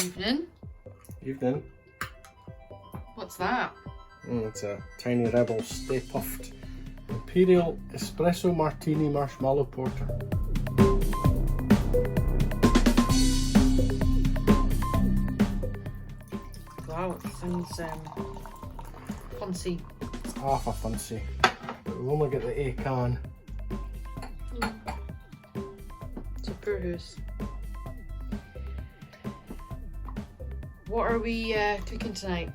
Evening. Evening. What's that? It's a Tiny Rebel Stay Puffed Imperial Espresso Martini Marshmallow Porter. Wow, it sounds fancy. It's half a fancy, but we've only got the A can. So poor hoose. What are we cooking tonight?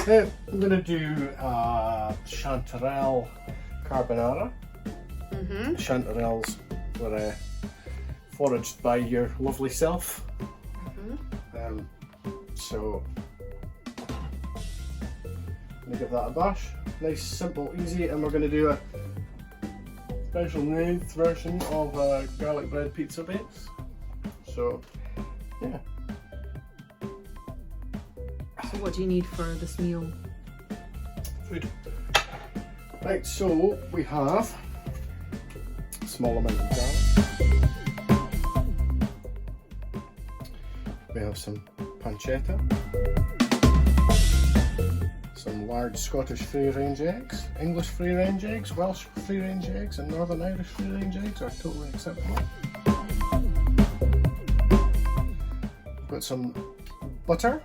I'm going to do Chanterelle Carbonara. Chanterelles were foraged by your lovely self. So I'm going to give that a bash. Nice, simple, easy, and we're going to do a special made version of a garlic bread pizza base. So yeah. So what do you need for this meal? Food. Right, so we have a small amount of garlic. We have some pancetta, some large Scottish free-range eggs, English free-range eggs, Welsh free-range eggs, and Northern Irish free-range eggs are totally acceptable. We've got some butter,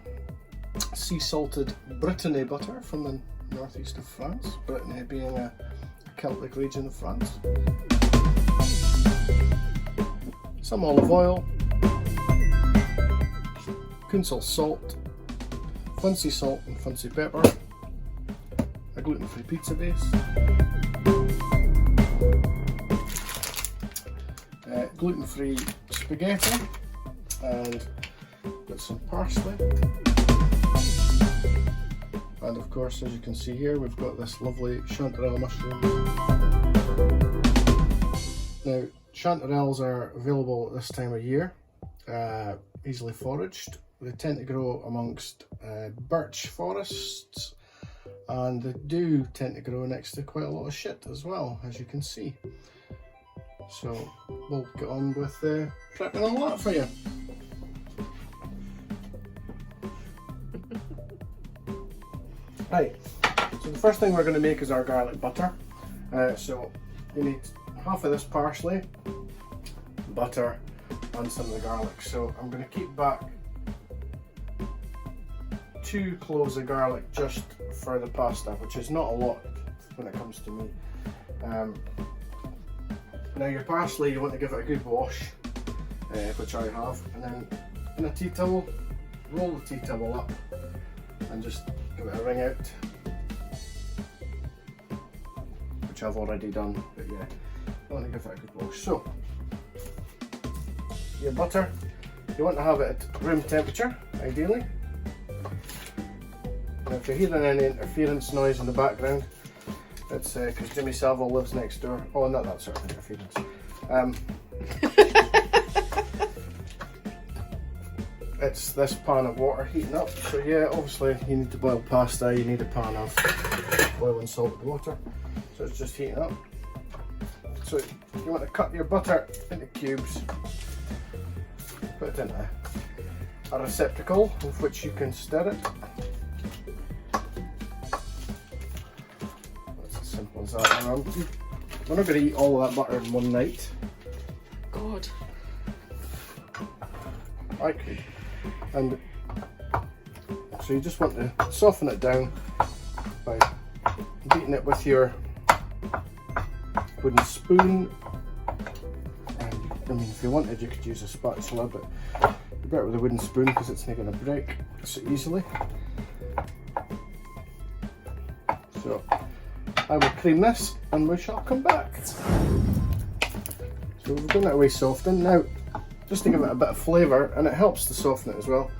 sea salted Brittany butter from the northeast of France, Brittany being a Celtic region of France. Some olive oil, Kunsel salt, fancy salt and fancy pepper, a gluten-free pizza base, gluten-free spaghetti, and got some parsley. And of course, as you can see here, we've got this lovely chanterelle mushrooms. Now, chanterelles are available at this time of year, easily foraged. They tend to grow amongst birch forests, and they do tend to grow next to quite a lot of shit as well, as you can see. So we'll get on with prepping all that for you. Right, so the first thing we're going to make is our garlic butter. So you need half of this parsley, butter, and some of the garlic. So I'm going to keep back 2 cloves of garlic just for the pasta, which is not a lot when it comes to me. Now your parsley, you want to give it a good wash, which I have, and then in a tea towel, roll the tea towel up and just give it a wring out, which I've already done, but yeah, I want to give it a good wash. So, your butter, you want to have it at room temperature, ideally. Now if you're hearing any interference noise in the background, it's because Jimmy Savile lives next door. Oh, not that sort of interference. It's this pan of water heating up. So yeah, obviously you need to boil pasta, you need a pan of boiling salted water. So it's just heating up. So you want to cut your butter into cubes, put it in a receptacle with which you can stir it. That's as simple as that. We're not going to eat all of that butter in one night. God. I could. And so you just want to soften it down by beating it with your wooden spoon. And I mean, if you wanted, you could use a spatula, but you're better with a wooden spoon because it's not going to break so easily. So I will cream this and we shall come back. So we've done that away softened. Now, just to give it a bit of flavour, and it helps to soften it as well,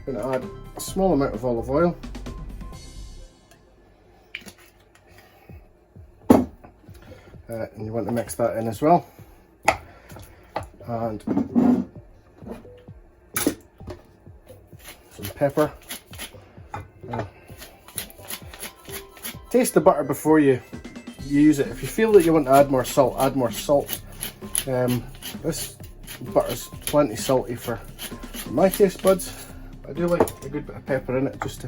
I'm going to add a small amount of olive oil. And you want to mix that in as well. And some pepper. Taste the butter before you use it. If you feel that you want to add more salt, add more salt. This butter's plenty salty for my taste buds. I do like a good bit of pepper in it just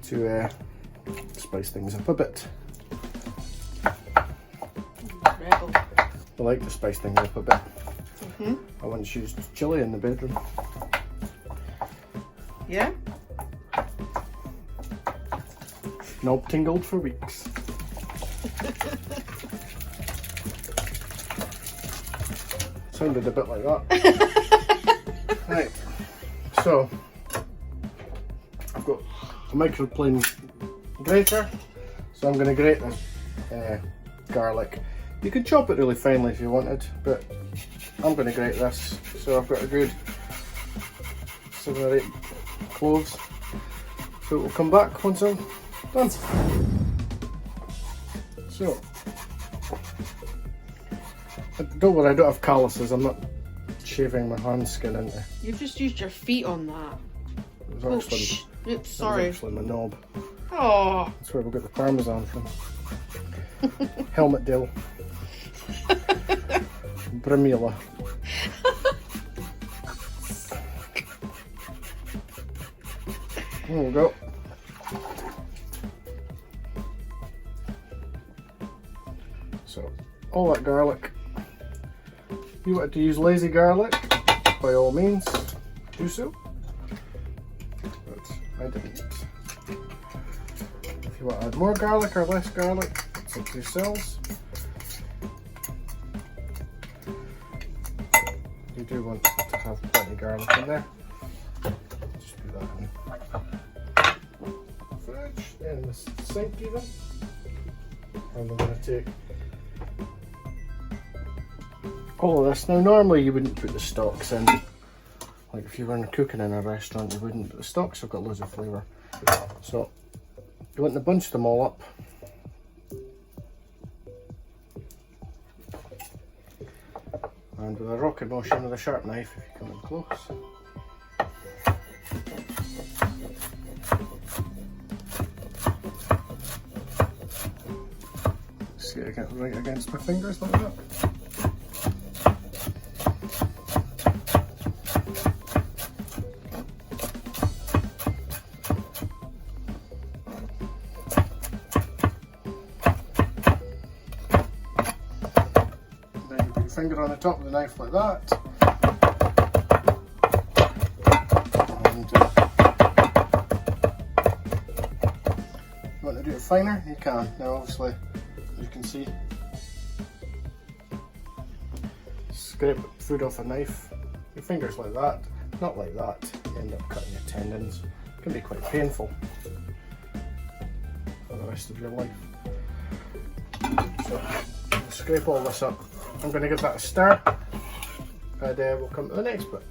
to spice things up a bit. Rebel. I like to spice things up a bit. I once used chilli in the bedroom. Yeah? Knob tingled for weeks. Sounded a bit like that. Right, so I've got a microplane grater, so I'm going to grate this garlic. You could chop it really finely if you wanted, but I'm going to grate this. So I've got a good 7 or 8 cloves. So we'll come back once I'm done. So, don't worry, I don't have calluses. I'm not shaving my hand skin into. You've just used your feet on that. It was actually, Oops, it was sorry. actually my knob. Oh. That's where we got the parmesan from. Helmet Dill. Brimula. There we go. So, all that garlic. If you wanted to use lazy garlic, by all means, do so. But I didn't. If you want to add more garlic or less garlic, it's up to yourselves. You do want to have plenty of garlic in there. Just put that in the fridge, in the sink even. And I'm going to take all of this. Now normally you wouldn't put the stalks in, like if you were cooking in a restaurant you wouldn't, but the stalks have got loads of flavour. So you want to bunch them all up. And with a rocket motion with a sharp knife if you come in close. See it right against my fingers like that. Finger on the top of the knife like that, and you want to do it finer, you can. Now obviously, as you can see, scrape food off a knife, your fingers like that, not like that, you end up cutting your tendons. It can be quite painful for the rest of your life. So scrape all this up. I'm going to give that a stir, and we'll come to the next bit.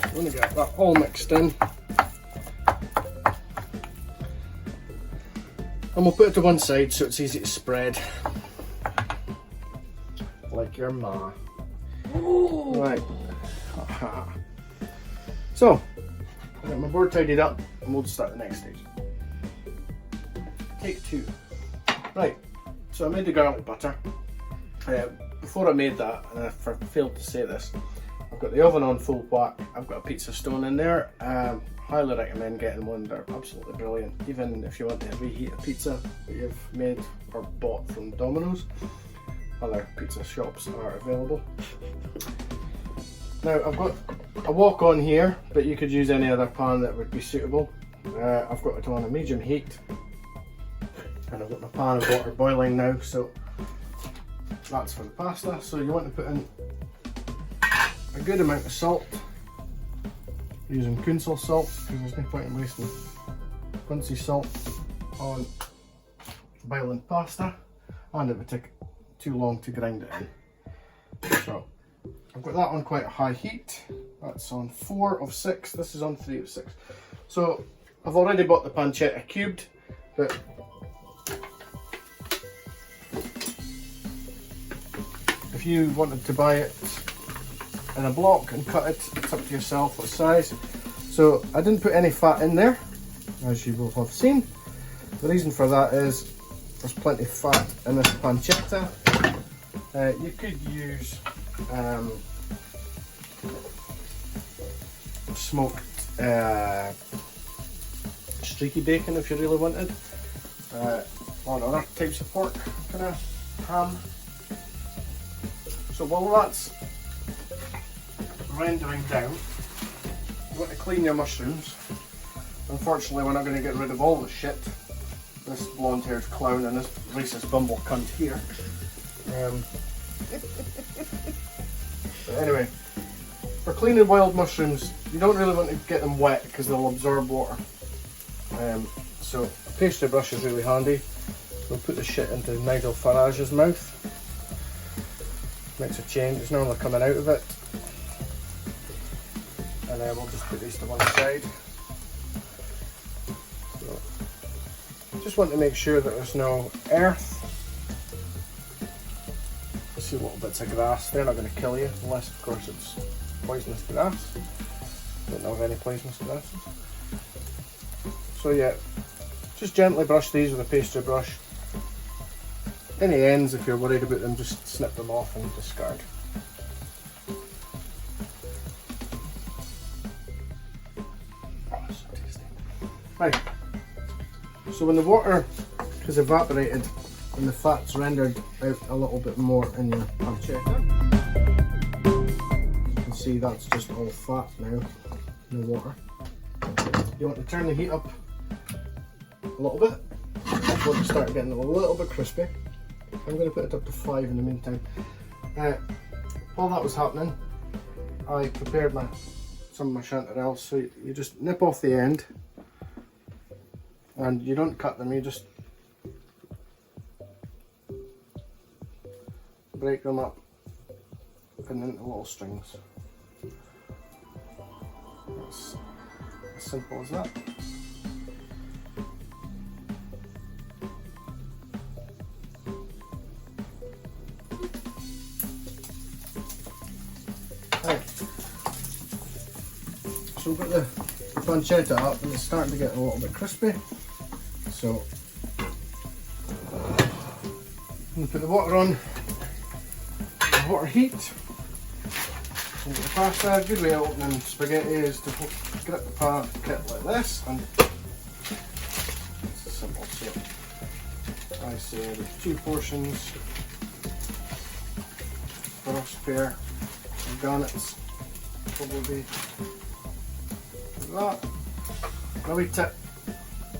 I'm going to get that all mixed in, and we'll put it to one side so it's easy to spread, like your ma. Ooh. Right. So, I've got my board tidied up, and we'll start the next stage. Take 2. Right. So I made the garlic butter. Before I made that, and I failed to say this, I've got the oven on full whack. I've got a pizza stone in there. Highly recommend getting one. They're absolutely brilliant. Even if you want to reheat a pizza that you've made or bought from Domino's, other pizza shops are available. Now I've got a wok on here, but you could use any other pan that would be suitable. I've got it on a medium heat. And I've got my pan of water boiling now, so that's for the pasta. So you want to put in a good amount of salt, using Kunsel salt, because there's no point in wasting Quincy salt on boiling pasta, and it would take too long to grind it in. So I've got that on quite a high heat. That's on 4 of 6, this is on 3 of 6. So I've already bought the pancetta cubed, but if you wanted to buy it in a block and cut it, it's up to yourself what size. So I didn't put any fat in there, as you will have seen. The reason for that is there's plenty of fat in this pancetta, You could use smoked streaky bacon if you really wanted, or other types of pork, kind of ham. So while that's rendering down, you want to clean your mushrooms. Unfortunately, we're not going to get rid of all the shit. This blonde-haired clown and this racist bumble cunt here. But anyway, for cleaning wild mushrooms, you don't really want to get them wet because they'll absorb water. So a pastry brush is really handy. We'll put the shit into Nigel Farage's mouth. Makes a change, it's normally coming out of it. And then we'll just put these to one side. So, just want to make sure that there's no earth. See little bits of grass, they're not going to kill you unless of course it's poisonous grass. Don't know of any poisonous grasses. So yeah, just gently brush these with a pastry brush. Any ends, if you're worried about them, just snip them off and discard. Oh, so tasty. Right, so when the water has evaporated and the fat's rendered out a little bit more in your pancetta, you can see that's just all fat now in the water. You want to turn the heat up a little bit. You want to start getting it a little bit crispy. I'm going to put it up to 5 in the meantime. While that was happening, I prepared some of my chanterelles. So you just nip off the end, and you don't cut them, you just break them up and into little strings. It's as simple as that. Right. So we've got the pancetta up and it's starting to get a little bit crispy. So I'm going to put the water on, the water heat. And the pasta, a good way of opening spaghetti is to grip the packet like this, and it's simple. So I say there's 2 portions, first pair of garnets, probably like that. Now we tip,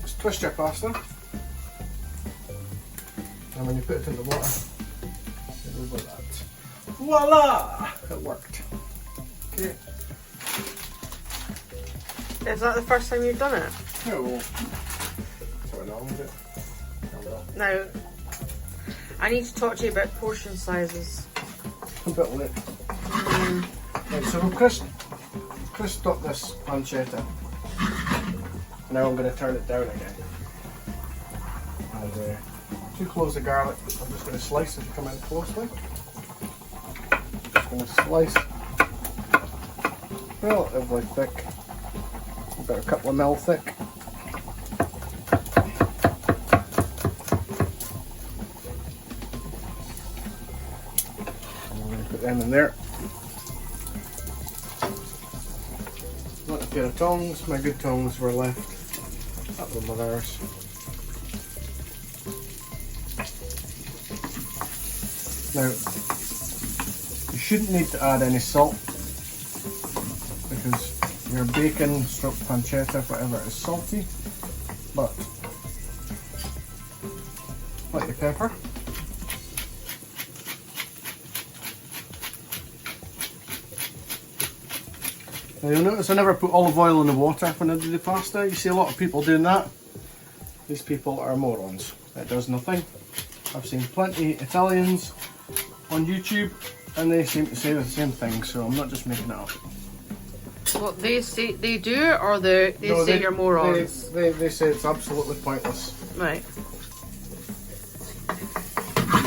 just twist your pasta, and when you put it in the water, it goes like that. Voila! It worked. Okay. Is that the first time you've done it? No. Turn on with it. Now, I need to talk to you about portion sizes. A bit late. Right, so we've crisped up this pancetta. Now I'm going to turn it down again. And 2 cloves of garlic. I'm just going to slice if you come in closely. Just going to slice relatively thick, about a couple of mil thick. And I'm going to put them in there. Not a pair of tongs, my good tongs were left at the mother's. Now, you shouldn't need to add any salt because your bacon stroke pancetta, whatever, is salty, but like the pepper. Now you'll notice I never put olive oil in the water when I do the pasta. You see a lot of people doing that. These people are morons. It does nothing. I've seen plenty Italians on YouTube and they seem to say the same thing, so I'm not just making it up. What they say they do it, or they say you're morons? They say it's absolutely pointless. Right.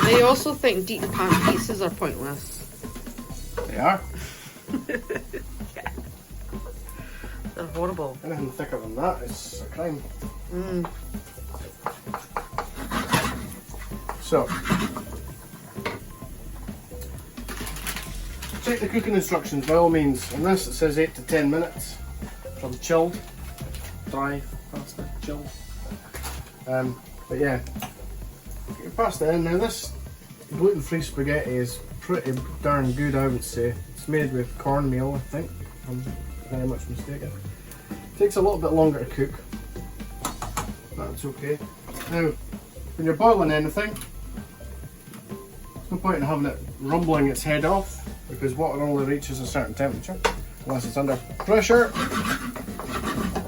They also think deep pan pizzas are pointless. They are. They're horrible. Anything thicker than that is a crime. So, check the cooking instructions by all means. On this it says 8 to 10 minutes from chilled, dry pasta, chilled. But yeah, get your pasta in. Now this gluten-free spaghetti is pretty darn good, I would say. It's made with cornmeal, I think, if I'm very much mistaken. Takes a little bit longer to cook. That's okay. Now, when you're boiling anything, there's no point in having it rumbling its head off, because water only reaches a certain temperature unless it's under pressure.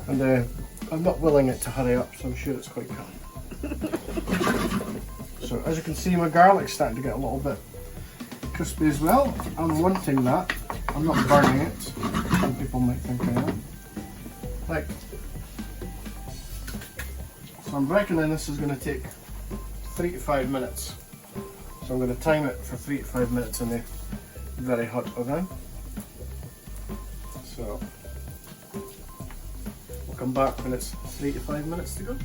And I'm not willing it to hurry up, so I'm sure it's quite calm. So as you can see, my garlic's starting to get a little bit crispy as well. I'm wanting that. I'm not burning it. Some people might think I am. Like, so I'm reckoning this is going to take 3 to 5 minutes. So I'm going to time it for 3 to 5 minutes in the very hot oven. So we'll come back when it's 3 to 5 minutes to go.